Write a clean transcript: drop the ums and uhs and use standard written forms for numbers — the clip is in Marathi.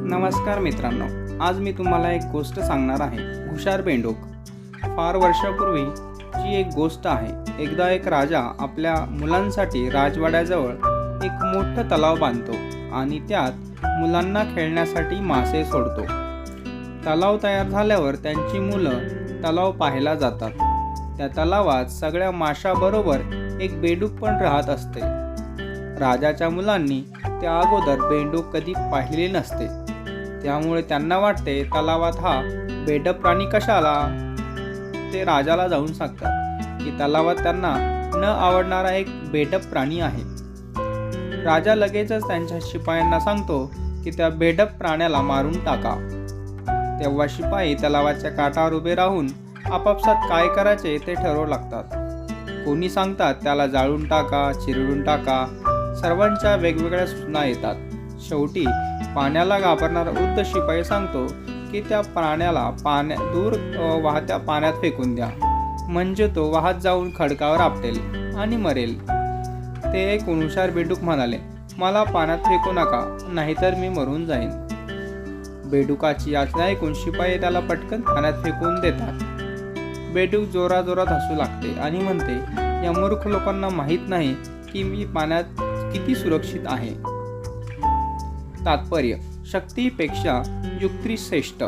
नमस्कार मित्रांनो, आज मी तुम्हाला एक गोष्ट सांगणार आहे. हुशार बेंडूक. फार वर्षापूर्वी ची एक गोष्ट आहे. एकदा एक राजा आपल्या मुलांसाठी राजवाड्याजवळ एक मोठं तलाव बांधतो आणि त्यात मुलांना खेळण्यासाठी मासे सोडतो. तलाव तयार झाल्यावर त्यांची मुलं तलाव पाहायला जातात. त्या तलावात सगळ्या माशाबरोबर एक बेडूक पण राहत असते. राजाच्या मुलांनी त्या अगोदर बेंडूक कधी पाहिले नसते, त्यामुळे त्यांना वाटते तलावात हा बेडूक प्राणी कशाला. ते राजाला जाऊन सांगतात की तलावात त्यांना न आवडणारा एक बेडूक प्राणी आहे. राजा लगेचच त्यांच्या शिपायांना सांगतो की त्या बेडूक प्राण्याला मारून टाका. तेव्हा शिपाई तलावाच्या काठावर उभे राहून आपापसात काय करायचे ते ठरवू लागतात. कोणी सांगतात त्याला जाळून टाका, चिरडून टाका. सर्वांच्या वेगवेगळ्या सूचना येतात. शेवटी पाण्याला घाबरणारा वृद्ध शिपाई सांगतो की त्या प्राण्याला दूर वाहत्या पाण्यात फेकून द्या, म्हणजे तो वाहत जाऊन खडकावर आपटेल आणि मरेल. ते एक हुशार बेडूक म्हणाले, मला पाण्यात फेकू नका, नाहीतर मी मरून जाईन. बेडूकाची याचना ऐकून शिपाई त्याला पटकन पाण्यात फेकून देतात. बेडूक जोराजोरात हसू लागते आणि म्हणते, या मूर्ख लोकांना माहीत नाही की मी पाण्यात किती सुरक्षित आहे. तात्पर्य: शक्तीपेक्षा युक्ती श्रेष्ठ.